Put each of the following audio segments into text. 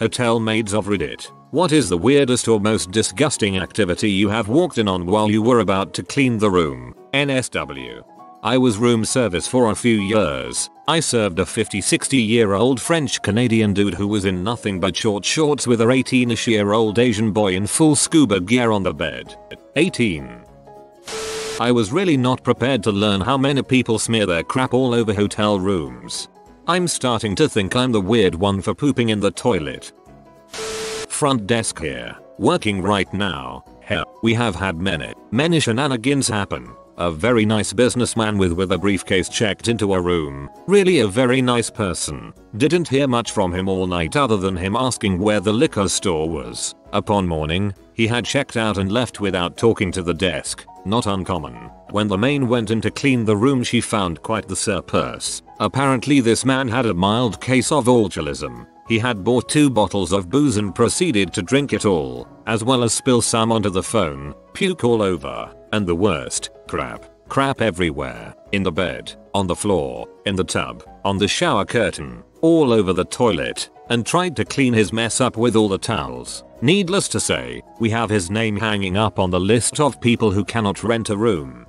Hotel Maids of Reddit. What is the weirdest or most disgusting activity you have walked in on while you were about to clean the room? NSFW. I was room service for a few years. I served a 50-60-year-old French Canadian dude who was in nothing but short shorts with a 18-ish-year-old Asian boy in full scuba gear on the bed. 18. I was really not prepared to learn how many people smear their crap all over hotel rooms. I'm starting to think I'm the weird one for pooping in the toilet. Front desk here. Working right now. Hell, we have had many shenanigans happen. A very nice businessman with a briefcase checked into a room. Really a very nice person. Didn't hear much from him all night other than him asking where the liquor store was. Upon morning, he had checked out and left without talking to the desk. Not uncommon. When the maid went in to clean the room, she found quite the surplus. Apparently this man had a mild case of alcoholism. He had bought 2 bottles of booze and proceeded to drink it all, as well as spill some onto the phone, puke all over, and the worst, crap everywhere, in the bed, on the floor, in the tub, on the shower curtain, all over the toilet, and tried to clean his mess up with all the towels. Needless to say, we have his name hanging up on the list of people who cannot rent a room.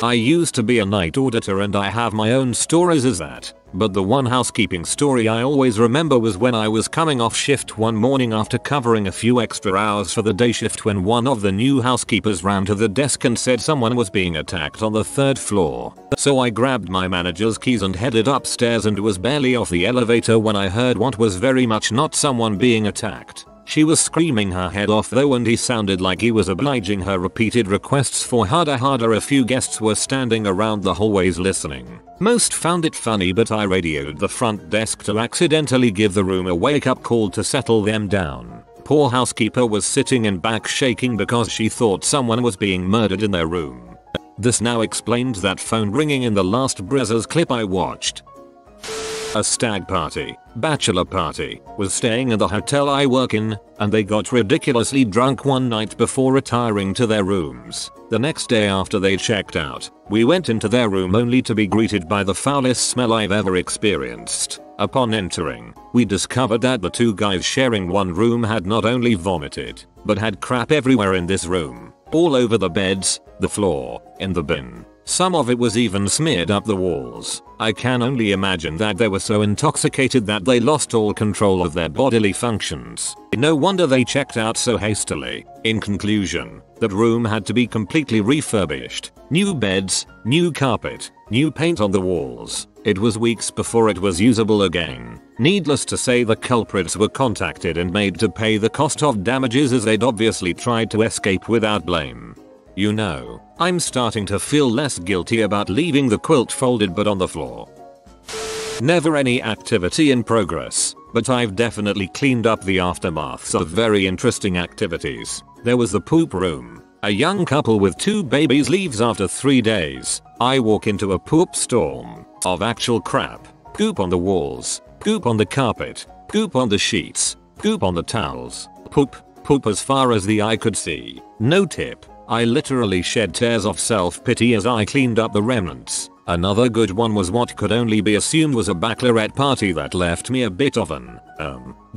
I used to be a night auditor and I have my own stories as that, but the one housekeeping story I always remember was when I was coming off shift one morning after covering a few extra hours for the day shift when one of the new housekeepers ran to the desk and said someone was being attacked on the 3rd floor. So I grabbed my manager's keys and headed upstairs and was barely off the elevator when I heard what was very much not someone being attacked. She was screaming her head off though, and he sounded like he was obliging her repeated requests for harder. A few guests were standing around the hallways listening. Most found it funny, but I radioed the front desk to accidentally give the room a wake-up call to settle them down. Poor housekeeper was sitting in back shaking because she thought someone was being murdered in their room. This now explained that phone ringing in the last Brazzers clip I watched. A stag party, bachelor party, was staying in the hotel I work in, and they got ridiculously drunk one night before retiring to their rooms. The next day after they checked out, we went into their room only to be greeted by the foulest smell I've ever experienced. Upon entering, we discovered that the 2 guys sharing one room had not only vomited, but had crap everywhere in this room. All over the beds, the floor, in the bin. Some of it was even smeared up the walls. I can only imagine that they were so intoxicated that they lost all control of their bodily functions. No wonder they checked out so hastily. In conclusion, that room had to be completely refurbished. New beds, new carpet, new paint on the walls. It was weeks before it was usable again. Needless to say, the culprits were contacted and made to pay the cost of damages as they'd obviously tried to escape without blame. You know, I'm starting to feel less guilty about leaving the quilt folded but on the floor. Never any activity in progress, but I've definitely cleaned up the aftermaths of very interesting activities. There was the poop room. A young couple with 2 babies leaves after 3 days. I walk into a poop storm of actual crap. Poop on the walls, poop on the carpet, poop on the sheets, poop on the towels, poop as far as the eye could see. No tip. I literally shed tears of self-pity as I cleaned up the remnants. Another good one was what could only be assumed was a bachelorette party that left me a bit of an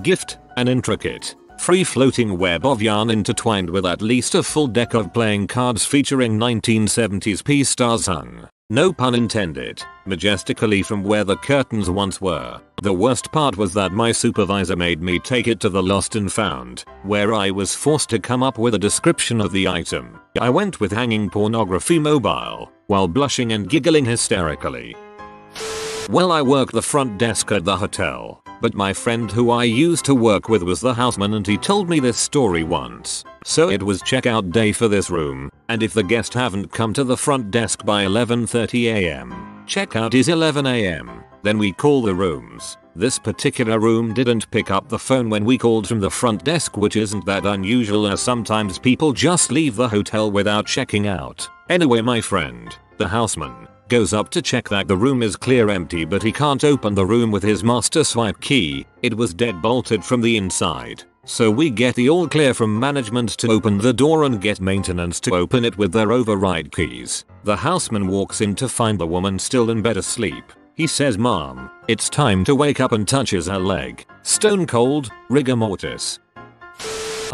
gift, an intricate, free-floating web of yarn intertwined with at least a full deck of playing cards featuring 1970s P-stars hung, no pun intended, majestically from where the curtains once were. The worst part was that my supervisor made me take it to the Lost and Found, where I was forced to come up with a description of the item. I went with hanging pornography mobile, while blushing and giggling hysterically. Well, I work the front desk at the hotel, but my friend who I used to work with was the houseman and he told me this story once. So it was checkout day for this room, and if the guest haven't come to the front desk by 11:30 am, checkout is 11 am, then we call the rooms. This particular room didn't pick up the phone when we called from the front desk, which isn't that unusual as sometimes people just leave the hotel without checking out. Anyway, my friend, the houseman, goes up to check that the room is clear empty, but he can't open the room with his master swipe key. It was dead bolted from the inside. So we get the all clear from management to open the door and get maintenance to open it with their override keys. The houseman walks in to find the woman still in bed asleep. He says, "Mom, it's time to wake up," and touches her leg. Stone cold, rigor mortis.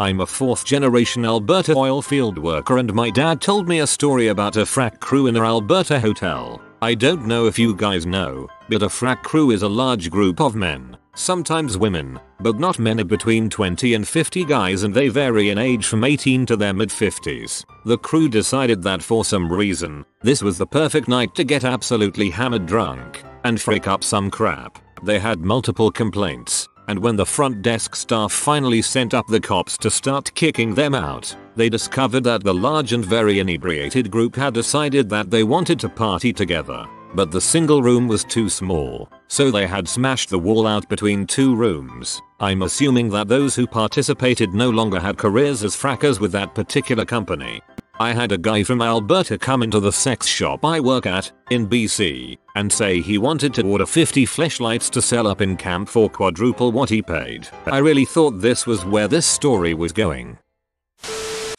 I'm a 4th generation Alberta oil field worker, and my dad told me a story about a frack crew in our Alberta hotel. I don't know if you guys know, but a frack crew is a large group of men, sometimes women, but not many, between 20 and 50 guys, and they vary in age from 18 to their mid-50s. The crew decided that for some reason, this was the perfect night to get absolutely hammered drunk and freak up some crap. They had multiple complaints, and when the front desk staff finally sent up the cops to start kicking them out, they discovered that the large and very inebriated group had decided that they wanted to party together. But the single room was too small, so they had smashed the wall out between 2 rooms. I'm assuming that those who participated no longer had careers as frackers with that particular company. I had a guy from Alberta come into the sex shop I work at, in BC, and say he wanted to order 50 fleshlights to sell up in camp for quadruple what he paid. I really thought this was where this story was going.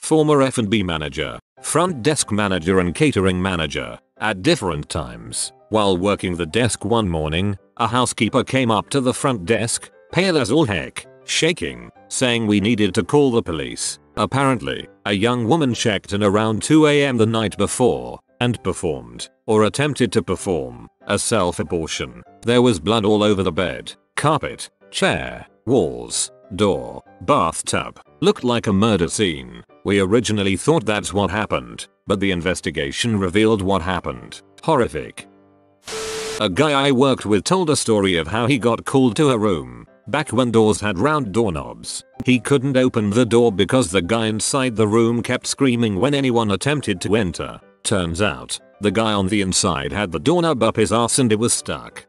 Former F&B manager, front desk manager and catering manager. At different times, while working the desk one morning, a housekeeper came up to the front desk, pale as all heck, shaking, saying we needed to call the police. Apparently, a young woman checked in around 2 AM the night before and performed, or attempted to perform, a self-abortion. There was blood all over the bed, carpet, chair, walls, door, bathtub. Looked like a murder scene. We originally thought that's what happened, but the investigation revealed what happened. Horrific. A guy I worked with told a story of how he got called to a room back when doors had round doorknobs. He couldn't open the door because the guy inside the room kept screaming when anyone attempted to enter. Turns out, the guy on the inside had the doorknob up his ass and it was stuck.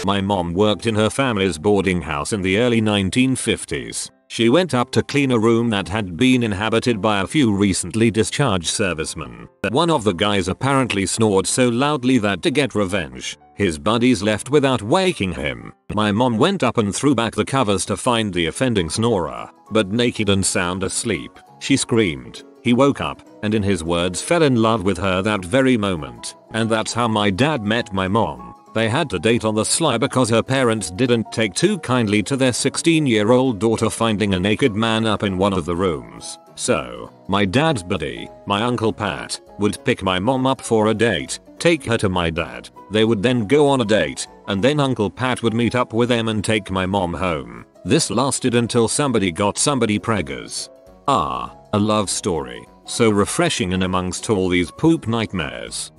My mom worked in her family's boarding house in the early 1950s. She went up to clean a room that had been inhabited by a few recently discharged servicemen. One of the guys apparently snored so loudly that to get revenge, his buddies left without waking him. My mom went up and threw back the covers to find the offending snorer, but naked and sound asleep. She screamed. He woke up, and in his words fell in love with her that very moment. And that's how my dad met my mom. They had to date on the sly because her parents didn't take too kindly to their 16-year-old daughter finding a naked man up in one of the rooms. So, my dad's buddy, my Uncle Pat, would pick my mom up for a date, take her to my dad. They would then go on a date, and then Uncle Pat would meet up with them and take my mom home. This lasted until somebody got somebody preggers. Ah, a love story. So refreshing in amongst all these poop nightmares.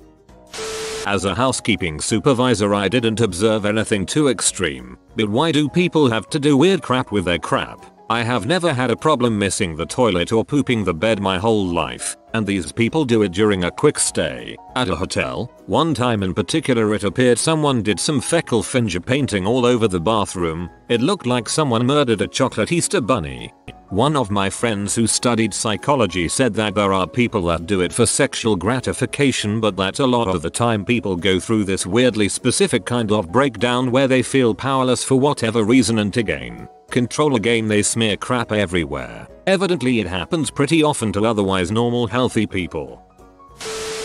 As a housekeeping supervisor, I didn't observe anything too extreme, but why do people have to do weird crap with their crap? I have never had a problem missing the toilet or pooping the bed my whole life, and these people do it during a quick stay at a hotel. One time in particular, it appeared someone did some fecal finger painting all over the bathroom. It looked like someone murdered a chocolate Easter bunny. One of my friends who studied psychology said that there are people that do it for sexual gratification, but that a lot of the time people go through this weirdly specific kind of breakdown where they feel powerless for whatever reason, and to gain control again they smear crap everywhere. Evidently it happens pretty often to otherwise normal healthy people.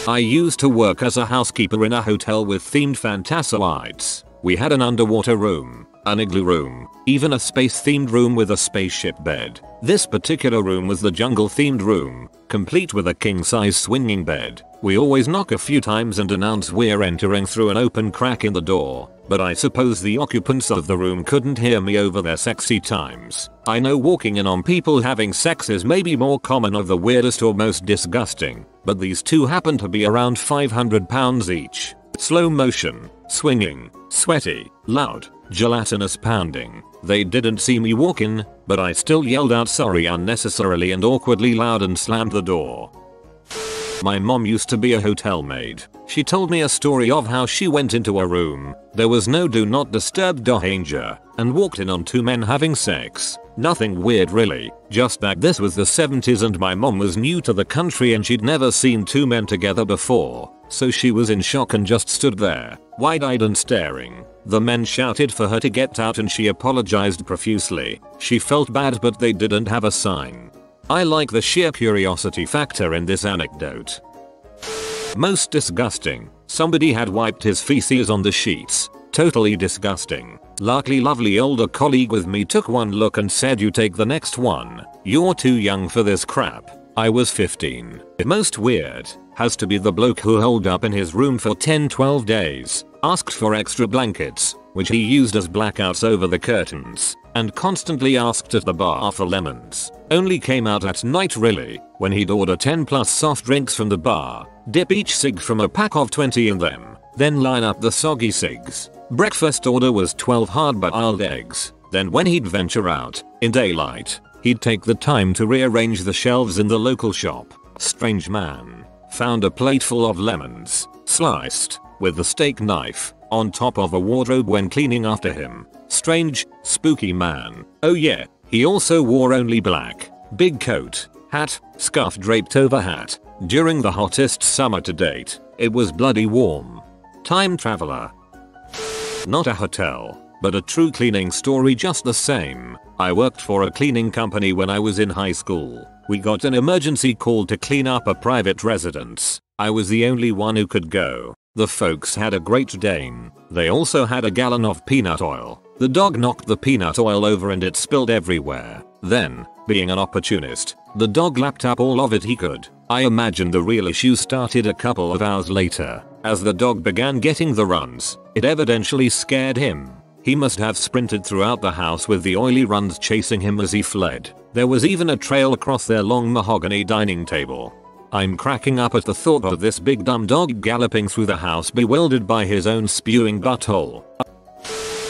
I used to work as a housekeeper in a hotel with themed fantasialites. We had an underwater room, an igloo room, even a space themed room with a spaceship bed. This particular room was the jungle themed room, complete with a king size swinging bed. We always knock a few times and announce we're entering through an open crack in the door, but I suppose the occupants of the room couldn't hear me over their sexy times. I know walking in on people having sex is maybe more common of the weirdest or most disgusting, but these two happen to be around 500 pounds each. Slow motion, swinging, sweaty, loud, gelatinous pounding. They didn't see me walk in, but I still yelled out sorry unnecessarily and awkwardly loud and slammed the door. My mom used to be a hotel maid. She told me a story of how she went into a room. There was no do not disturb danger, and walked in on two men having sex. Nothing weird really, just that this was the 70s and my mom was new to the country and she'd never seen two men together before. So she was in shock and just stood there, wide-eyed and staring. The men shouted for her to get out and she apologized profusely. She felt bad but they didn't have a sign. I like the sheer curiosity factor in this anecdote. Most disgusting. Somebody had wiped his feces on the sheets. Totally disgusting. Luckily lovely older colleague with me took one look and said, "You take the next one. You're too young for this crap." I was 15. Most weird has to be the bloke who holed up in his room for 10-12 days, asked for extra blankets, which he used as blackouts over the curtains, and constantly asked at the bar for lemons. Only came out at night really, when he'd order 10 plus soft drinks from the bar, dip each cig from a pack of 20 in them, then line up the soggy cigs. Breakfast order was 12 hard-boiled eggs. Then when he'd venture out, in daylight, he'd take the time to rearrange the shelves in the local shop. Strange man. Found a plate full of lemons, sliced, with a steak knife, on top of a wardrobe when cleaning after him. Strange, spooky man. Oh yeah, he also wore only black. Big coat, hat, scarf draped over hat. During the hottest summer to date, it was bloody warm. Time traveler. Not a hotel, but a true cleaning story just the same. I worked for a cleaning company when I was in high school. We got an emergency call to clean up a private residence. I was the only one who could go. The folks had a Great Dane. They also had a gallon of peanut oil. The dog knocked the peanut oil over and it spilled everywhere. Then, being an opportunist, the dog lapped up all of it he could. I imagine the real issue started a couple of hours later. As the dog began getting the runs, it evidently scared him. He must have sprinted throughout the house with the oily runs chasing him as he fled. There was even a trail across their long mahogany dining table. I'm cracking up at the thought of this big dumb dog galloping through the house bewildered by his own spewing butthole.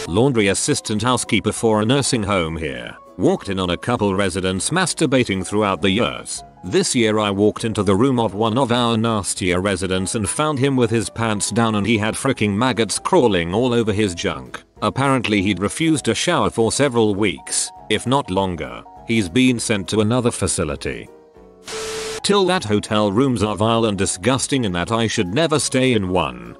Laundry assistant housekeeper for a nursing home here. Walked in on a couple residents masturbating throughout the years. This year I walked into the room of one of our nastier residents and found him with his pants down and he had fricking maggots crawling all over his junk. Apparently he'd refused to shower for several weeks, if not longer. He's been sent to another facility. Till that hotel rooms are vile and disgusting and that I should never stay in one.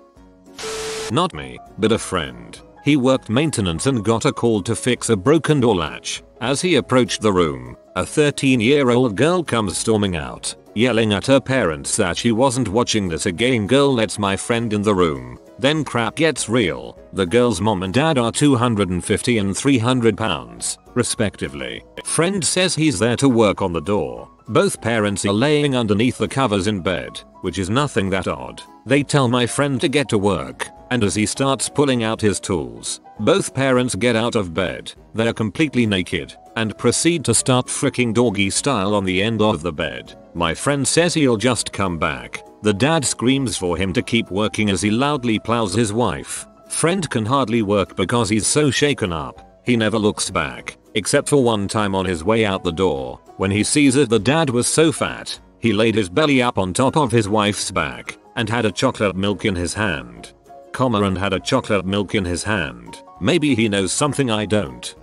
Not me, but a friend. He worked maintenance and got a call to fix a broken door latch. As he approached the room, a 13-year-old girl comes storming out, yelling at her parents that she wasn't watching this again. Girl lets my friend in the room. Then crap gets real. The girl's mom and dad are 250 and 300 pounds, respectively. Friend says he's there to work on the door. Both parents are laying underneath the covers in bed, which is nothing that odd. They tell my friend to get to work, and as he starts pulling out his tools, both parents get out of bed. They're completely naked and proceed to start fricking doggy style on the end of the bed. My friend says he'll just come back. The dad screams for him to keep working as he loudly plows his wife. Friend can hardly work because he's so shaken up. He never looks back, except for one time on his way out the door, when he sees that the dad was so fat, he laid his belly up on top of his wife's back and had a chocolate milk in his hand. And had a chocolate milk in his hand. Maybe he knows something I don't.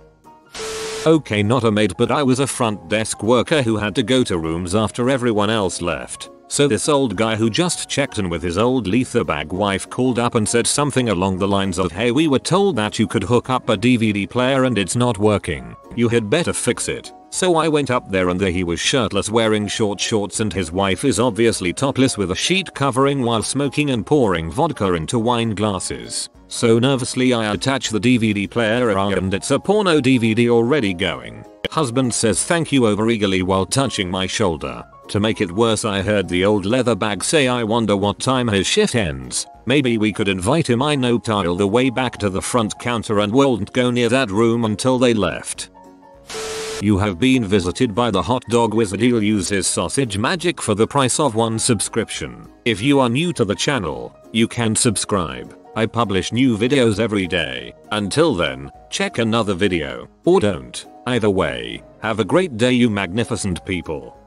Okay, not a maid, but I was a front desk worker who had to go to rooms after everyone else left. So this old guy who just checked in with his old leather bag wife called up and said something along the lines of, "Hey, we were told that you could hook up a DVD player and it's not working. You had better fix it." So I went up there and there he was shirtless wearing short shorts and his wife is obviously topless with a sheet covering while smoking and pouring vodka into wine glasses. So nervously I attach the DVD player and it's a porno DVD already going. Husband says thank you over eagerly while touching my shoulder. To make it worse, I heard the old leather bag say, "I wonder what time his shift ends. Maybe we could invite him." I no-tiled the way back to the front counter and wouldn't go near that room until they left. You have been visited by the hot dog wizard. He'll use his sausage magic for the price of one subscription. If you are new to the channel, you can subscribe. I publish new videos every day. Until then, check another video, or don't. Either way, have a great day you magnificent people.